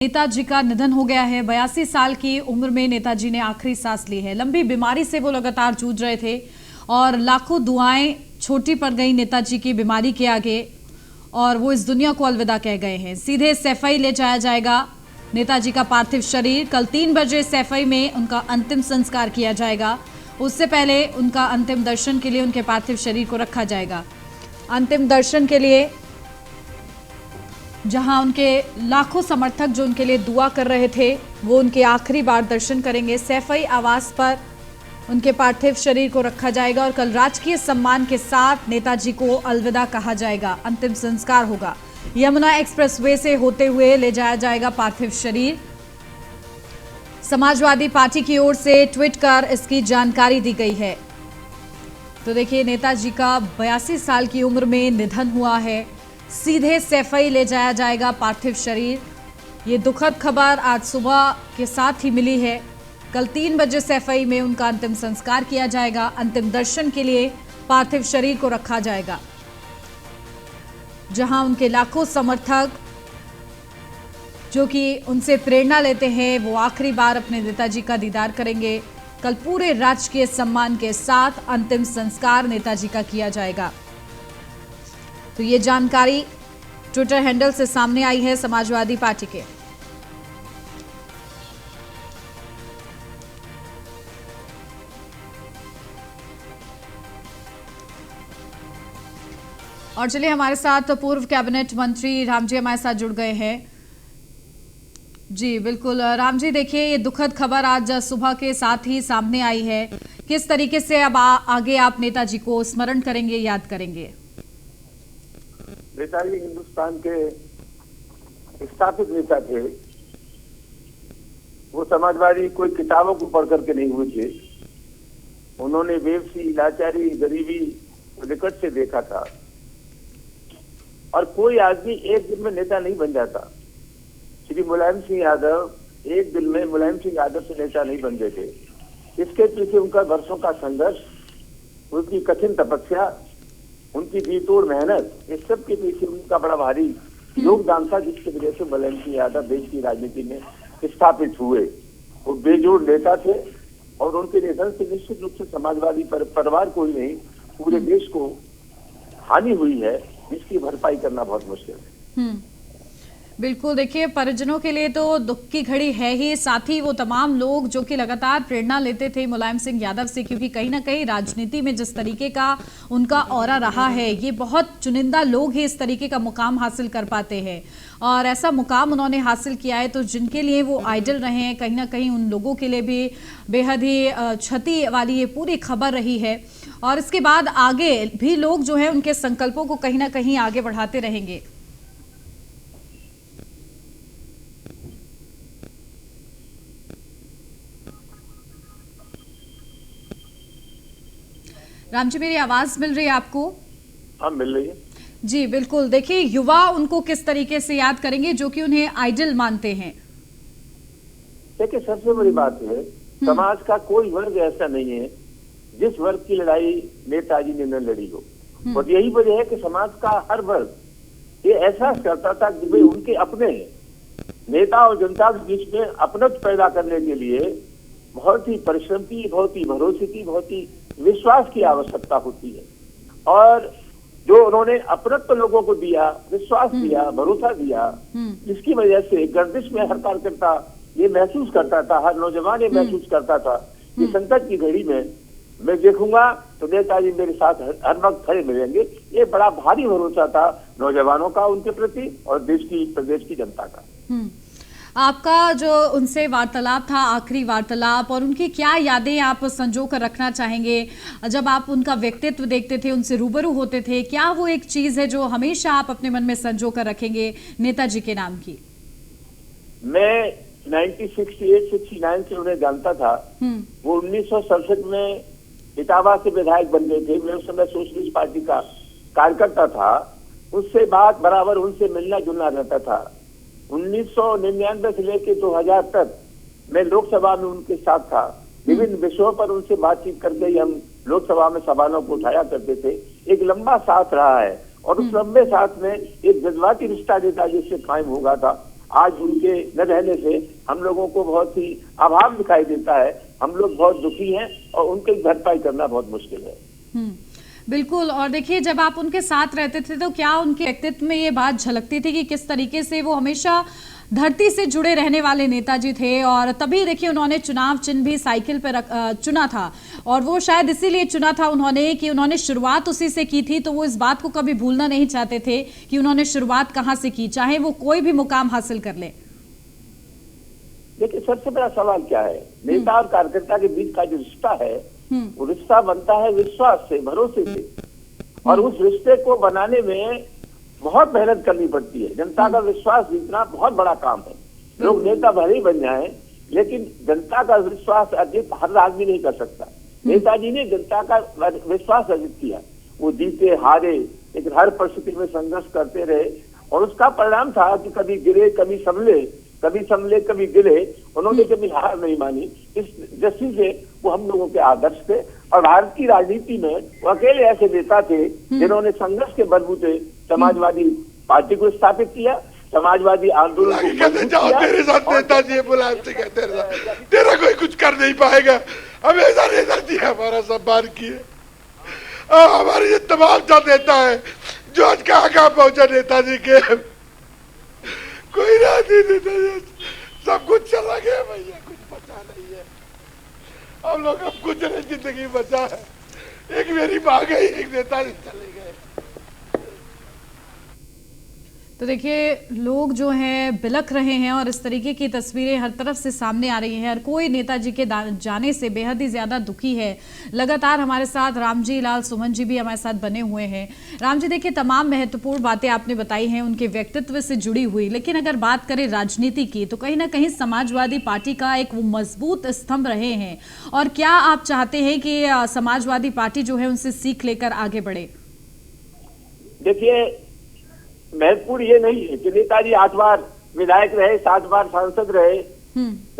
नेताजी का निधन हो गया है। 82 साल की उम्र में नेताजी ने आखिरी सांस ली है। लंबी बीमारी से वो लगातार जूझ रहे थे और लाखों दुआएं छोटी पड़ गई नेताजी की बीमारी के आगे और वो इस दुनिया को अलविदा कह गए हैं। सीधे सैफई ले जाया जाएगा नेताजी का पार्थिव शरीर। कल 3 बजे सैफई में उनका अंतिम संस्कार किया जाएगा। उससे पहले उनका अंतिम दर्शन के लिए उनके पार्थिव शरीर को रखा जाएगा। अंतिम दर्शन के लिए जहां उनके लाखों समर्थक जो उनके लिए दुआ कर रहे थे वो उनके आखिरी बार दर्शन करेंगे। सैफई आवास पर उनके पार्थिव शरीर को रखा जाएगा और कल राजकीय सम्मान के साथ नेताजी को अलविदा कहा जाएगा। अंतिम संस्कार होगा। यमुना एक्सप्रेसवे से होते हुए ले जाया जाएगा पार्थिव शरीर। समाजवादी पार्टी की ओर से ट्वीट कर इसकी जानकारी दी गई है। तो देखिए, नेताजी का 82 साल की उम्र में निधन हुआ है। सीधे सैफई ले जाया जाएगा पार्थिव शरीर। ये दुखद खबर आज सुबह के साथ ही मिली है। कल 3 बजे सैफई में उनका अंतिम संस्कार किया जाएगा। अंतिम दर्शन के लिए पार्थिव शरीर को रखा जाएगा, जहां उनके लाखों समर्थक जो कि उनसे प्रेरणा लेते हैं वो आखिरी बार अपने नेताजी का दीदार करेंगे। कल पूरे राजकीय सम्मान के साथ अंतिम संस्कार नेताजी का किया जाएगा। तो ये जानकारी ट्विटर हैंडल से सामने आई है समाजवादी पार्टी के। और चलिए, हमारे साथ पूर्व कैबिनेट मंत्री राम जी हमारे साथ जुड़ गए हैं। जी बिल्कुल राम जी, देखिए ये दुखद खबर आज सुबह के साथ ही सामने आई है। किस तरीके से अब आगे आप नेताजी को स्मरण करेंगे, याद करेंगे? नेताजी हिंदुस्तान के स्थापित नेता थे। वो समाजवादी कोई किताबों को पढ़ करके नहीं हुए थे। उन्होंने बेबसी, लाचारी, गरीबी को निकट से देखा था। और कोई आदमी एक दिन में नेता नहीं बन जाता। श्री मुलायम सिंह यादव एक दिन में मुलायम सिंह यादव से नेता नहीं बन गए थे। इसके पीछे उनका वर्षों का संघर्ष, उनकी कठिन तपस्या, उनकी जीतोड़ मेहनत, इस सब के पीछे उनका बड़ा भारी योगदान था, जिसकी वजह से मुलायम सिंह यादव देश की राजनीति में स्थापित हुए। वो बेजोड़ नेता थे और उनके निधन से निश्चित रूप से समाजवादी परिवार को ही नहीं, पूरे देश को हानि हुई है, जिसकी भरपाई करना बहुत मुश्किल है। बिल्कुल, देखिए परिजनों के लिए तो दुख की घड़ी है ही, साथ ही वो तमाम लोग जो कि लगातार प्रेरणा लेते थे मुलायम सिंह यादव से, क्योंकि कहीं ना कहीं राजनीति में जिस तरीके का उनका ऑरा रहा है, ये बहुत चुनिंदा लोग ही इस तरीके का मुकाम हासिल कर पाते हैं और ऐसा मुकाम उन्होंने हासिल किया है। तो जिनके लिए वो आइडल रहे हैं, कहीं ना कहीं उन लोगों के लिए भी बेहद ही क्षति वाली ये पूरी खबर रही है। और इसके बाद आगे भी लोग जो है उनके संकल्पों को कहीं ना कहीं आगे बढ़ाते रहेंगे। राम जी, मेरी आवाज मिल रही है आपको? हाँ, मिल रही है जी बिल्कुल। देखिए, युवा उनको किस तरीके से याद करेंगे जो कि उन्हें आइडल मानते हैं? देखिए, सबसे बड़ी बात है, समाज का कोई वर्ग ऐसा नहीं है जिस वर्ग की लड़ाई नेताजी ने न लड़ी हो। और यही वजह है कि समाज का हर वर्ग ये एहसास करता था कि वे उनके अपने नेता और जनता के बीच में अपनत्व पैदा करने के लिए बहुत ही परिश्रम की, बहुत ही भरोसे की, बहुत ही विश्वास की आवश्यकता होती है। और जो उन्होंने अपनत्व लोगों को दिया, विश्वास दिया, भरोसा दिया, जिसकी वजह से गर्दिश में हर कार्यकर्ता ये महसूस करता था, हर नौजवान ये महसूस करता था कि संकट की घड़ी में मैं देखूंगा तो नेताजी मेरे साथ हर वक्त खड़े मिलेंगे। ये बड़ा भारी भरोसा था नौजवानों का उनके प्रति और प्रदेश की जनता का। आपका जो उनसे वार्तालाप था, आखिरी वार्तालाप, और उनकी क्या यादें आप संजो कर रखना चाहेंगे? जब आप उनका व्यक्तित्व देखते थे, उनसे रूबरू होते थे, क्या वो एक चीज है जो हमेशा आप अपने मन में संजो कर रखेंगे नेताजी के नाम की? मैं 1968-69 से उन्हें जानता था। वो 1967 में इटावा से विधायक बन गए थे। मैं उस समय सोशलिस्ट पार्टी का कार्यकर्ता था। उससे बात बराबर उनसे मिलना जुलना रहता था। 1999 से लेकर 2000 तक मैं लोकसभा में उनके साथ था। विभिन्न विषयों पर उनसे बातचीत करके हम लोकसभा में सवालों को उठाया करते थे। एक लंबा साथ रहा है और उस लंबे साथ में एक जज्बाती रिश्ता नेताजी से कायम होगा था। आज उनके न रहने से हम लोगों को बहुत ही अभाव दिखाई देता है। हम लोग बहुत दुखी हैं और उनकी भरपाई करना बहुत मुश्किल है। बिल्कुल। और देखिए, जब आप उनके साथ रहते थे तो क्या उनके व्यक्तित्व में ये बात झलकती थी कि किस तरीके से वो हमेशा धरती से जुड़े रहने वाले नेताजी थे, और तभी देखिए उन्होंने चुनाव चिन्ह भी साइकिल पर चुना था, और वो शायद इसीलिए चुना था उन्होंने कि उन्होंने शुरुआत उसी से की थी, तो वो इस बात को कभी भूलना नहीं चाहते थे कि उन्होंने शुरुआत कहां से की, चाहे वो कोई भी मुकाम हासिल कर ले। देखिए, सबसे बड़ा सवाल क्या है, नेता और कार्यकर्ता के बीच का जो रिश्ता है वो रिश्ता बनता है विश्वास से, भरोसे से, और उस रिश्ते को बनाने में बहुत मेहनत करनी पड़ती है। जनता का विश्वास जीतना बहुत बड़ा काम है। लोग नेता भले ही बन जाएं, लेकिन जनता का विश्वास अर्जित हर आदमी नहीं कर सकता। नेताजी ने जनता का विश्वास अर्जित किया। वो जीते हारे, लेकिन हर परिस्थिति में संघर्ष करते रहे, और उसका परिणाम था कि कभी गिरे कभी संभले, कभी गिरे। उन्होंने कभी हार नहीं मानी। इस दृष्टि से वो हम लोगों के आदर्श थे, और भारत की राजनीति में वो अकेले ऐसे नेता थे जिन्होंने संघर्ष के बलबूते समाजवादी पार्टी को स्थापित किया, समाजवादी आंदोलन को मजबूत किया। तेरे साथ नेताजी मुलायम सिंह है, तेरा कोई कुछ कर नहीं पाएगा। हमेशा नेताजी हमारा सम्मान किए, हमारे ये तमाम सा नेता है जो आज कहाँ पहुंचा नेताजी के। कोई राजनीति सब कुछ चला गया भैया, कुछ बचा नहीं है। हम लोग अब कुछ नहीं जिंदगी बचा है। एक मेरी माँ गई, एक नेताजी चले गए। तो देखिए, लोग जो हैं बिलख रहे हैं, और इस तरीके की तस्वीरें हर तरफ से सामने आ रही हैं। हर कोई नेताजी के जाने से बेहद ही ज्यादा दुखी है। लगातार हमारे साथ रामजी लाल सुमन जी भी हमारे साथ बने हुए हैं। राम जी, देखिए, तमाम महत्वपूर्ण बातें आपने बताई हैं उनके व्यक्तित्व से जुड़ी हुई, लेकिन अगर बात करें राजनीति की, तो कहीं ना कहीं समाजवादी पार्टी का एक वो मजबूत स्तंभ रहे हैं। और क्या आप चाहते हैं कि समाजवादी पार्टी जो है उनसे सीख लेकर आगे बढ़े? देखिए, महत्वपूर्ण ये नहीं है कि नेताजी 8 बार विधायक रहे, 7 बार सांसद रहे,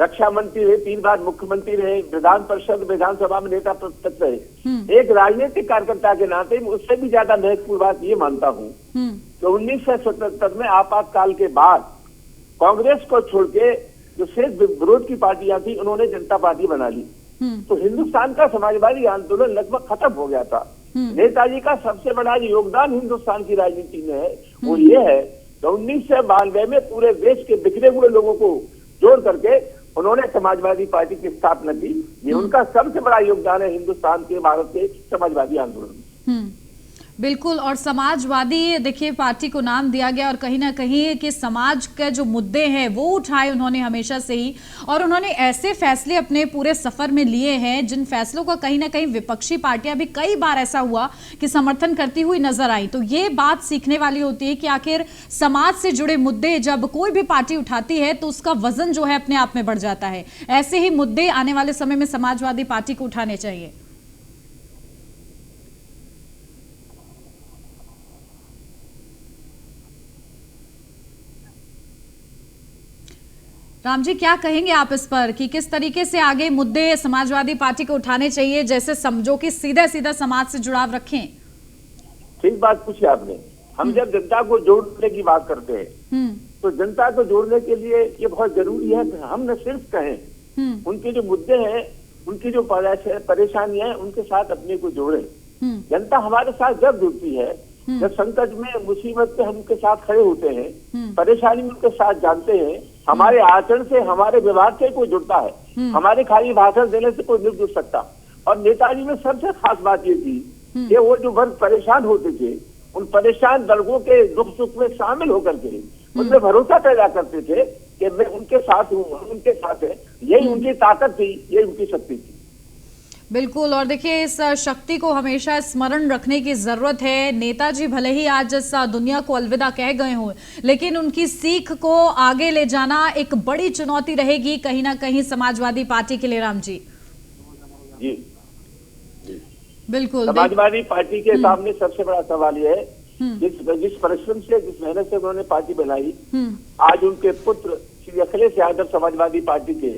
रक्षा मंत्री रहे, 3 बार मुख्यमंत्री रहे, विधान परिषद विधानसभा में नेता प्रतिपक्ष रहे। एक राजनीतिक कार्यकर्ता के नाते उससे भी ज्यादा महत्वपूर्ण बात ये मानता हूँ कि 1977 में आपातकाल के बाद कांग्रेस को छोड़ के जो शेष विरोध की पार्टियां थी, उन्होंने जनता पार्टी बना ली। तो हिंदुस्तान का समाजवादी आंदोलन लगभग खत्म हो गया था। नेताजी का सबसे बड़ा योगदान हिंदुस्तान की राजनीति में है, वो ये है कि 1992 में पूरे देश के बिखरे हुए लोगों को जोड़ करके उन्होंने समाजवादी पार्टी की स्थापना की। ये उनका सबसे बड़ा योगदान है हिंदुस्तान के, भारत के समाजवादी आंदोलन में। बिल्कुल। और समाजवादी देखिए पार्टी को नाम दिया गया, और कहीं ना कहीं कि समाज के जो मुद्दे हैं वो उठाए उन्होंने हमेशा से ही, और उन्होंने ऐसे फैसले अपने पूरे सफर में लिए हैं जिन फैसलों का कहीं ना कहीं विपक्षी पार्टियां भी कई बार ऐसा हुआ कि समर्थन करती हुई नजर आई। तो ये बात सीखने वाली होती है कि आखिर समाज से जुड़े मुद्दे जब कोई भी पार्टी उठाती है तो उसका वजन जो है अपने आप में बढ़ जाता है। ऐसे ही मुद्दे आने वाले समय में समाजवादी पार्टी को उठाने चाहिए। राम जी, क्या कहेंगे आप इस पर कि किस तरीके से आगे मुद्दे समाजवादी पार्टी को उठाने चाहिए, जैसे समझो कि सीधा सीधा समाज से जुड़ाव रखें? ठीक बात पूछी आपने। हम जब जनता को जोड़ने की बात करते हैं तो जनता को जोड़ने के लिए ये बहुत जरूरी है कि हम न सिर्फ कहें, उनके जो मुद्दे हैं, उनकी जो परेशानियां हैं, उनके साथ अपने को जोड़ें। जनता हमारे साथ जब जुड़ती है, जब संकट में मुसीबत में हम उनके साथ खड़े होते हैं, परेशानी में उनके साथ जानते हैं, हमारे आचरण से, हमारे व्यवहार से कोई जुड़ता है। हमारे खाली भाषण देने से कोई नहीं जुड़ सकता। और नेताजी में सबसे खास बात ये थी कि वो जो वर्ग परेशान होते थे, उन परेशान वर्गों के दुख सुख में शामिल होकर के उनमें भरोसा पैदा करते थे कि मैं उनके साथ हूँ, उनके साथ है। यही उनकी ताकत थी, यही उनकी शक्ति थी। बिल्कुल। और देखिए, इस शक्ति को हमेशा स्मरण रखने की जरूरत है। नेताजी भले ही आज इस दुनिया को अलविदा कह गए हों, लेकिन उनकी सीख को आगे ले जाना एक बड़ी चुनौती रहेगी कहीं ना कहीं समाजवादी पार्टी के लिए। राम जी जी बिल्कुल। समाजवादी पार्टी के सामने सबसे बड़ा सवाल यह है, जिस परिश्रम से, जिस मेहनत से उन्होंने पार्टी बनाई, आज उनके पुत्र श्री अखिलेश यादव समाजवादी पार्टी के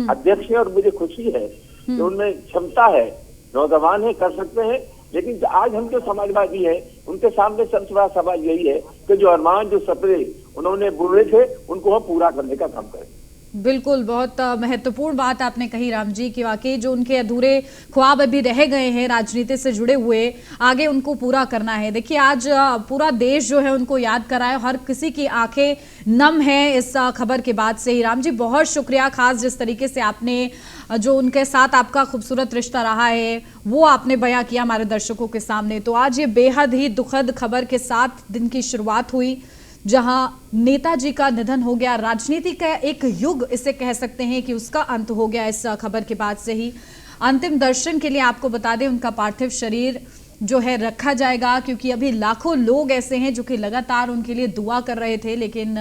अध्यक्ष हैं, और मुझे खुशी है कि उनमें क्षमता है, नौजवान है, कर सकते हैं। लेकिन आज हम जो समाजवादी हैं, उनके सामने सबसे बड़ा सवाल यही है कि जो अरमान, जो सपने उन्होंने बोले थे उनको हम पूरा करने का काम करें। बिल्कुल, बहुत महत्वपूर्ण बात आपने कही राम जी की, वाकई जो उनके अधूरे ख्वाब अभी रह गए हैं राजनीति से जुड़े हुए, आगे उनको पूरा करना है। देखिए आज पूरा देश जो है उनको याद कराए, हर किसी की आंखें नम है इस खबर के बाद से ही। राम जी बहुत शुक्रिया, खास जिस तरीके से आपने जो उनके साथ आपका खूबसूरत रिश्ता रहा है वो आपने बयां किया हमारे दर्शकों के सामने। तो आज ये बेहद ही दुखद खबर के साथ दिन की शुरुआत हुई जहां नेताजी का निधन हो गया, राजनीति का एक युग इसे कह सकते हैं कि उसका अंत हो गया इस खबर के बाद से ही। अंतिम दर्शन के लिए आपको बता दें उनका पार्थिव शरीर जो है रखा जाएगा, क्योंकि अभी लाखों लोग ऐसे हैं जो कि लगातार उनके लिए दुआ कर रहे थे, लेकिन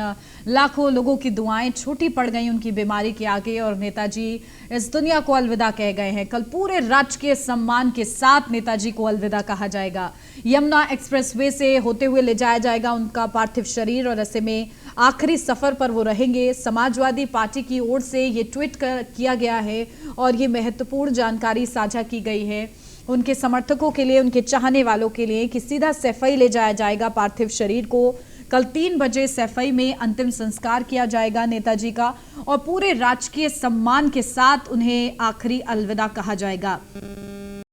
लाखों लोगों की दुआएं छोटी पड़ गई उनकी बीमारी के आगे और नेताजी इस दुनिया को अलविदा कह गए हैं। कल पूरे राजकीय सम्मान के साथ नेताजी को अलविदा कहा जाएगा। यमुना एक्सप्रेसवे से होते हुए ले जाया जाएगा उनका पार्थिव शरीर और ऐसे में आखिरी सफर पर वो रहेंगे। समाजवादी पार्टी की ओर से ये ट्वीट किया गया है और ये महत्वपूर्ण जानकारी साझा की गई है उनके समर्थकों के लिए, उनके चाहने वालों के लिए कि सीधा सैफई ले जाया जाएगा पार्थिव शरीर को। कल 3 बजे सैफई में अंतिम संस्कार किया जाएगा नेताजी का और पूरे राजकीय सम्मान के साथ उन्हें आखिरी अलविदा कहा जाएगा।